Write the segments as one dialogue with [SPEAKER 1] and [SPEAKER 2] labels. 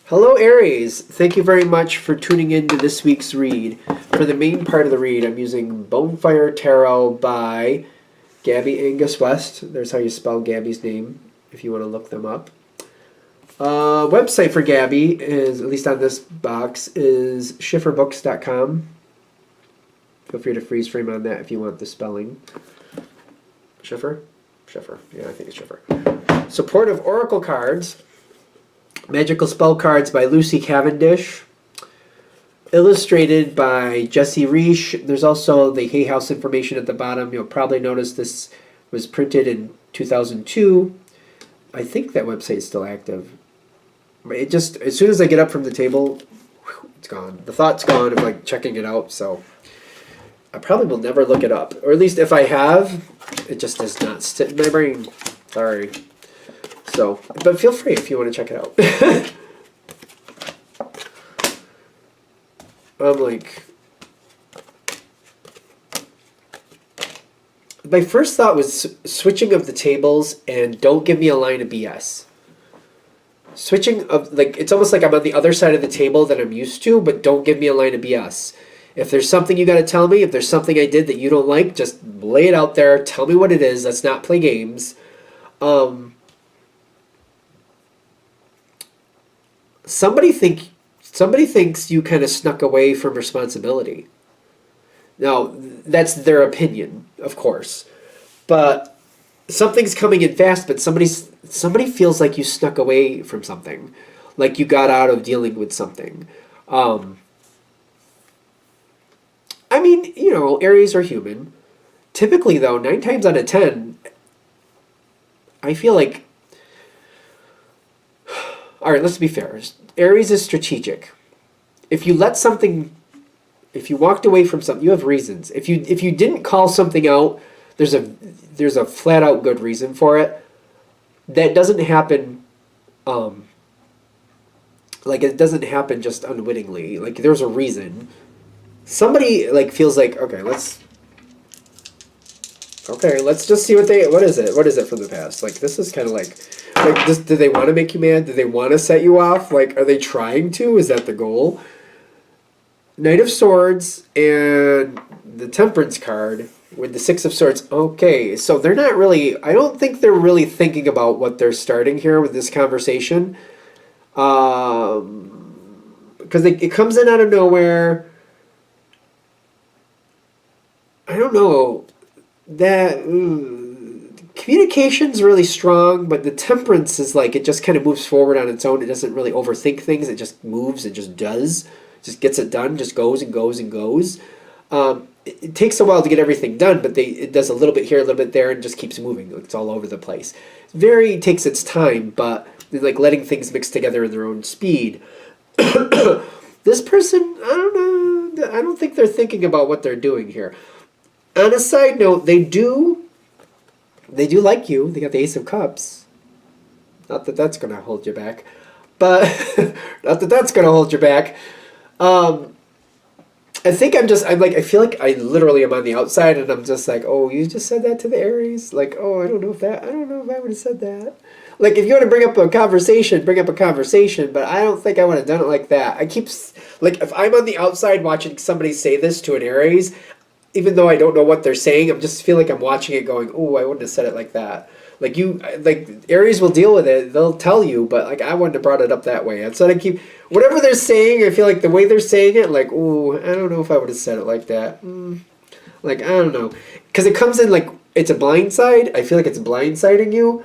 [SPEAKER 1] Hello, Aries. Thank you very much for tuning in to this week's read. For the main part of the read, I'm using Bonefire Tarot by Gabby Angus West. There's how you spell Gabby's name if you want to look them up. Website for Gabby is, at least on this box, is schifferbooks.com. Feel free to freeze frame on that if you want the spelling. Schiffer? Schiffer. Yeah, I think it's Schiffer. Supportive Oracle cards. Magical Spell Cards by Lucy Cavendish. Illustrated by Jesse Reish. There's also the Hay House information at the bottom. You'll probably notice this was printed in 2002. I think that website is still active. It just, as soon as I get up from the table, it's gone. The thought's gone of like checking it out, so I probably will never look it up. Or at least if I have, it just does not sit in my brain. Sorry. So, but feel free if you want to check it out. I'm like, my first thought was switching of the tables and don't give me a line of BS. Switching of, like, it's almost like I'm on the other side of the table that I'm used to, but don't give me a line of BS. If there's something you got to tell me, if there's something I did that you don't like, just lay it out there. Tell me what it is. Let's not play games. Somebody thinks you kind of snuck away from responsibility. Now, that's their opinion, of course. But something's coming in fast, but somebody feels like you snuck away from something. Like you got out of dealing with something. I mean, you know, Aries are human. Typically, though, 9 times out of 10, I feel like... All right, let's be fair. Aries is strategic. If you walked away from something, you have reasons. If you didn't call something out, there's a flat out good reason for it. That doesn't happen. Like it doesn't happen just unwittingly. Like there's a reason. Somebody like feels like let's just see what is it? What is it from the past? Like this is kind of like this, do they want to make you mad? Do they want to set you off? Like, are they trying to? Is that the goal? Knight of Swords and the Temperance card with the Six of Swords. Okay, so they're not really... I don't think they're really thinking about what they're starting here with this conversation. Because it comes in out of nowhere. I don't know. That... Communication's really strong, but the Temperance is like, it just kind of moves forward on its own. It doesn't really overthink things. It just moves. It just does. Just gets it done. Just goes and goes and goes. It takes a while to get everything done, but it does a little bit here, a little bit there, and just keeps moving. It's all over the place. It takes its time, but like letting things mix together in their own speed. This person, I don't know. I don't think they're thinking about what they're doing here. On a side note, they do like you. They got the Ace of Cups. Not that that's going to hold you back. But, not that that's going to hold you back. I feel like I literally am on the outside and I'm just like, oh, you just said that to the Aries? Like, oh, I don't know if I would have said that. Like, if you want to bring up a conversation, but I don't think I would have done it like that. Like, if I'm on the outside watching somebody say this to an Aries, even though I don't know what they're saying, I just feel like I'm watching it going, oh, I wouldn't have said it like that. Like Aries will deal with it. They'll tell you, but like I wouldn't have brought it up that way. And so whatever they're saying, I feel like the way they're saying it, like, oh, I don't know if I would have said it like that. Like, I don't know. Because it comes in like, it's a blindside. I feel like it's blindsiding you.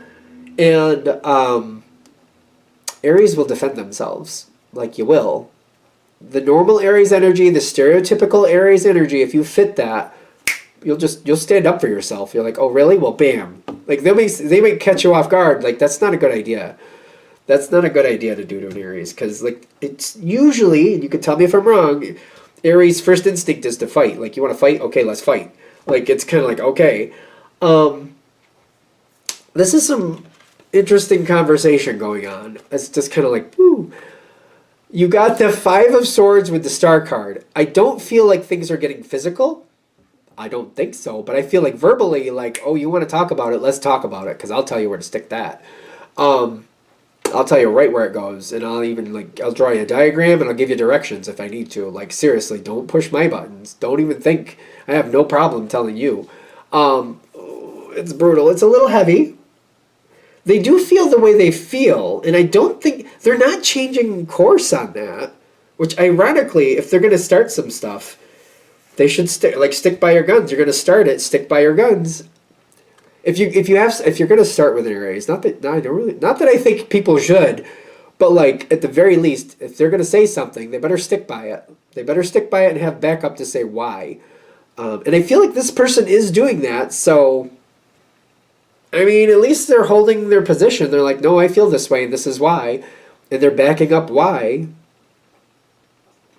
[SPEAKER 1] And Aries will defend themselves. Like you will. The normal Aries energy, the stereotypical Aries energy, if you fit that, you'll stand up for yourself. You're like, oh really? Well, bam. Like they may catch you off guard. Like that's not a good idea. That's not a good idea to do to an Aries, because like it's usually, and you can tell me if I'm wrong, Aries' first instinct is to fight. Like you want to fight? Okay, let's fight. Like it's kind of like okay. This is some interesting conversation going on. It's just kind of like, woo. You got the Five of Swords with the Star card. I don't feel like things are getting physical. I don't think so, but I feel like verbally, like, oh, you want to talk about it? Let's talk about it, because I'll tell you where to stick that. I'll tell you right where it goes, and I'll even I'll draw you a diagram and I'll give you directions if I need to. Like seriously, don't push my buttons. Don't even think. I have no problem telling you. It's brutal. It's a little heavy. They do feel the way they feel, and I don't think they're not changing course on that. Which ironically, if they're going to start some stuff, they should stick by your guns. You're going to start it, stick by your guns. If you're going to start with an Aries, not that I think people should, but like at the very least, if they're going to say something, they better stick by it. They better stick by it and have backup to say why. And I feel like this person is doing that, so I mean, at least they're holding their position. They're like, no, I feel this way, and this is why. And they're backing up why.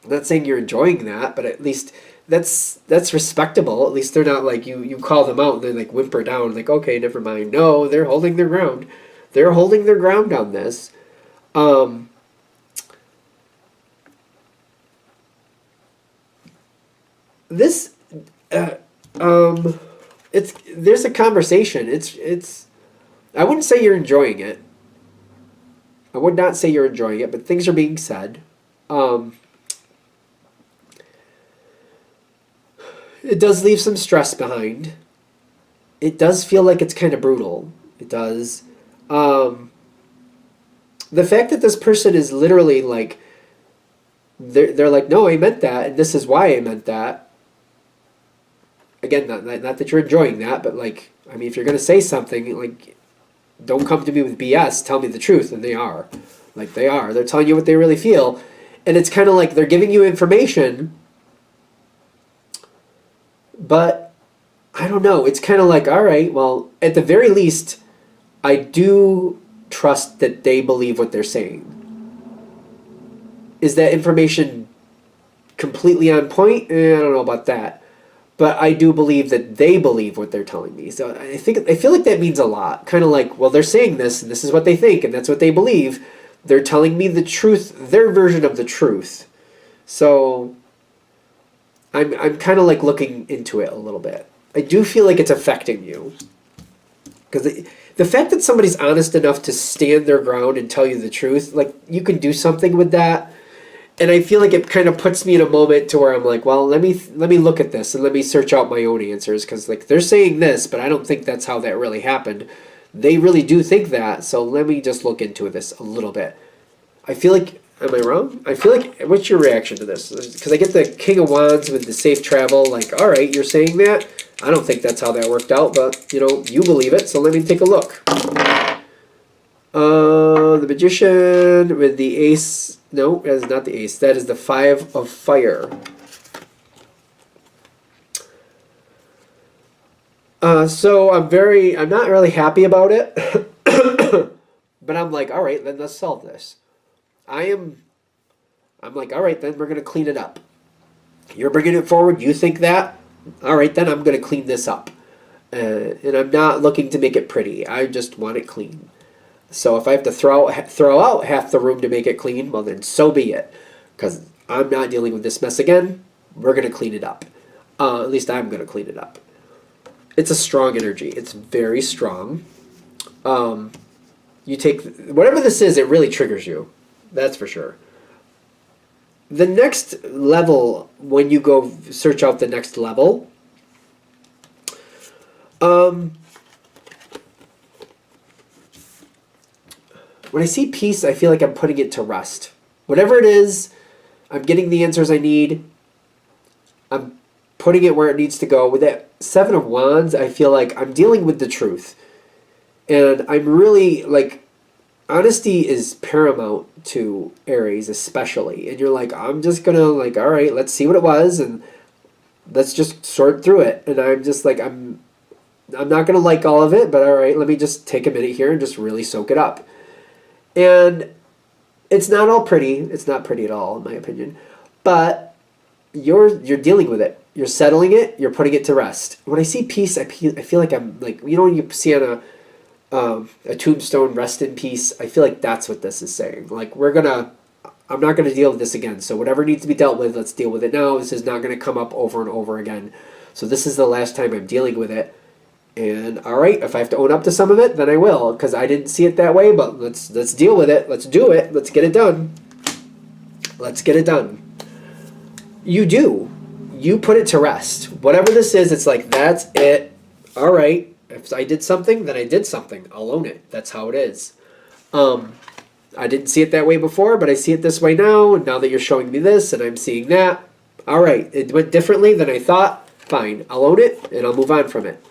[SPEAKER 1] I'm not saying you're enjoying that, but at least that's respectable. At least they're not like, you call them out and they like whimper down, like, okay, never mind. No, they're holding their ground. They're holding their ground on this. This, there's a conversation. It's I wouldn't say you're enjoying it. I would not say you're enjoying it, but things are being said. It does leave some stress behind. It does feel like it's kind of brutal. It does. The fact that this person is literally like, they're like, no, I meant that, and this is why I meant that. Again, not that you're enjoying that, but like, I mean, if you're going to say something, like, don't come to me with BS, tell me the truth, and they are. Like, they are. They're telling you what they really feel, and it's kind of like they're giving you information, but I don't know. It's kind of like, all right, well, at the very least, I do trust that they believe what they're saying. Is that information completely on point? I don't know about that. But I do believe that they believe what they're telling me. So I feel like that means a lot. Kind of like, well, they're saying this, and this is what they think, and that's what they believe. They're telling me the truth, their version of the truth. So I'm kind of like looking into it a little bit. I do feel like it's affecting you. Because the fact that somebody's honest enough to stand their ground and tell you the truth, like, you can do something with that. And I feel like it kind of puts me in a moment to where I'm like, well, let me look at this and let me search out my own answers, because like they're saying this, but I don't think that's how that really happened. They really do think that, so let me just look into this a little bit. I feel like, am I wrong? I feel like, what's your reaction to this? Because I get the King of Wands with the safe travel, like, all right, you're saying that? I don't think that's how that worked out, but, you know, you believe it, so let me take a look. The Magician with the Ace. No, that is not the Ace. That is the Five of Fire. So I'm not really happy about it. But I'm like, all right, then let's solve this. I'm like, all right, then we're going to clean it up. You're bringing it forward. You think that? All right, then I'm going to clean this up. And I'm not looking to make it pretty. I just want it clean. So if I have to throw out half the room to make it clean, well then so be it. Because I'm not dealing with this mess again. We're going to clean it up. At least I'm going to clean it up. It's a strong energy. It's very strong. You take, whatever this is, it really triggers you. That's for sure. The next level, when you go search out the next level, when I see peace, I feel like I'm putting it to rest. Whatever it is, I'm getting the answers I need. I'm putting it where it needs to go. With that Seven of Wands, I feel like I'm dealing with the truth. And I'm really, like, honesty is paramount to Aries, especially. And you're like, I'm just going to, like, all right, let's see what it was, and let's just sort through it. And I'm just like, I'm not going to like all of it, but all right, let me just take a minute here and just really soak it up. And it's not all pretty. It's not pretty at all, in my opinion. But you're dealing with it. You're settling it. You're putting it to rest. When I see peace, I feel like I'm like, you know, when you see on a tombstone, rest in peace. I feel like that's what this is saying. Like, I'm not gonna deal with this again. So whatever needs to be dealt with, let's deal with it now. This is not gonna come up over and over again. So this is the last time I'm dealing with it, And all right, if I have to own up to some of it, then I will, because I didn't see it that way. But let's deal with it. Let's do it. Let's get it done. Let's get it done. You do. You put it to rest. Whatever this is, it's like, that's it. All right. If I did something, then I did something. I'll own it. That's how it is. I didn't see it that way before, but I see it this way now. And now that you're showing me this and I'm seeing that, all right, it went differently than I thought. Fine. I'll own it and I'll move on from it.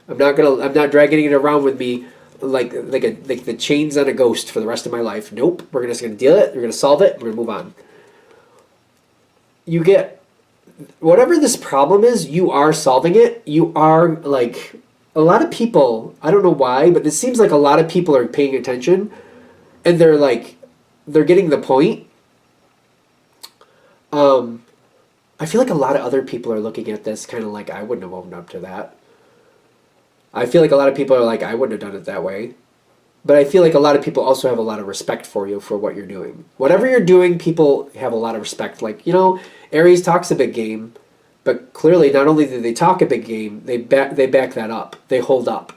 [SPEAKER 1] I'm not dragging it around with me like the chains on a ghost for the rest of my life. Nope. We're just gonna deal it. We're gonna solve it. We're gonna move on. You get whatever this problem is, you are solving it. You are like a lot of people, I don't know why, but it seems like a lot of people are paying attention and they're getting the point. I feel like a lot of other people are looking at this kind of like, I wouldn't have owned up to that. I feel like a lot of people are like, I wouldn't have done it that way. But I feel like a lot of people also have a lot of respect for you for what you're doing. Whatever you're doing, people have a lot of respect. Like, Aries talks a big game, but clearly not only do they talk a big game, they back that up. They hold up.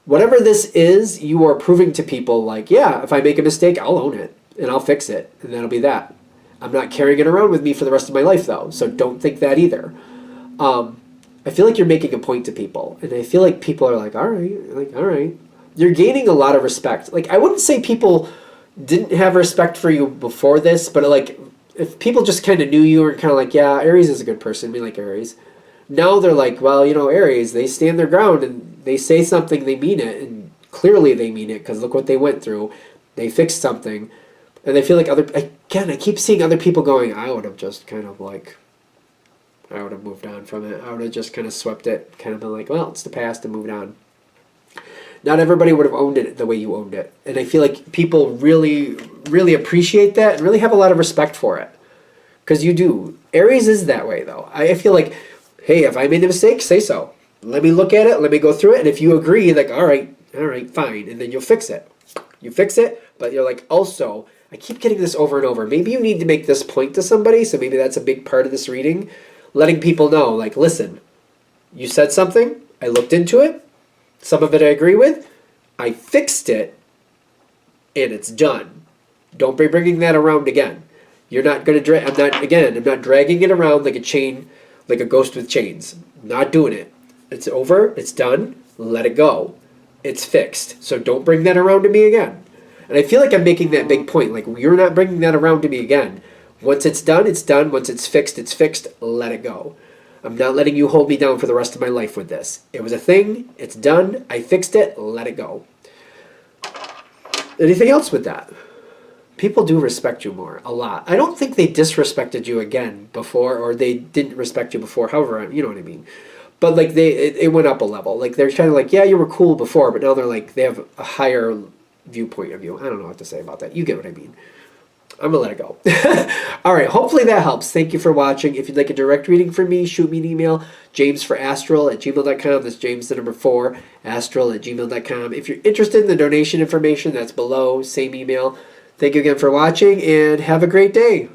[SPEAKER 1] Whatever this is, you are proving to people like, yeah, if I make a mistake, I'll own it and I'll fix it. And that'll be that. I'm not carrying it around with me for the rest of my life, though. So don't think that either. I feel like you're making a point to people. And I feel like people are like, all right. You're gaining a lot of respect. Like, I wouldn't say people didn't have respect for you before this, but like, if people just kind of knew you and kind of like, yeah, Aries is a good person, we like Aries. Now they're like, well, Aries, they stand their ground and they say something, they mean it, and clearly they mean it because look what they went through. They fixed something, and they feel like I keep seeing other people going, I would have just kind of like, I would have moved on from it. I would have just kind of swept it, kind of been like, well, it's the past and moved on. Not everybody would have owned it the way you owned it. And I feel like people really, really appreciate that and really have a lot of respect for it. Because you do. Aries is that way, though. I feel like, hey, if I made a mistake, say so. Let me look at it. Let me go through it. And if you agree, like, all right, fine. And then you'll fix it. You fix it, but you're like, also, I keep getting this over and over. Maybe you need to make this point to somebody, so maybe that's a big part of this reading. Letting people know, like, listen, you said something. I looked into it. Some of it I agree with. I fixed it, and it's done. Don't be bringing that around again. You're not going to I'm not dragging it around like a chain, like a ghost with chains. I'm not doing it. It's over. It's done. Let it go. It's fixed. So don't bring that around to me again. And I feel like I'm making that big point. Like, you're not bringing that around to me again. Once it's done, it's done. Once it's fixed, let it go. I'm not letting you hold me down for the rest of my life with this. It was a thing. It's done. I fixed it. Let it go. Anything else with that? People do respect you more. A lot. I don't think they disrespected you again before, or they didn't respect you before. However, you know what I mean. But like it went up a level. Like they're kind of like, yeah, you were cool before, but now they're like, they have a higher viewpoint of you. I don't know what to say about that. You get what I mean. I'm going to let it go. All right. Hopefully that helps. Thank you for watching. If you'd like a direct reading from me, shoot me an email, jamesforastral@gmail.com. That's James, the number 4, astral@gmail.com. If you're interested in the donation information, that's below. Same email. Thank you again for watching, and have a great day.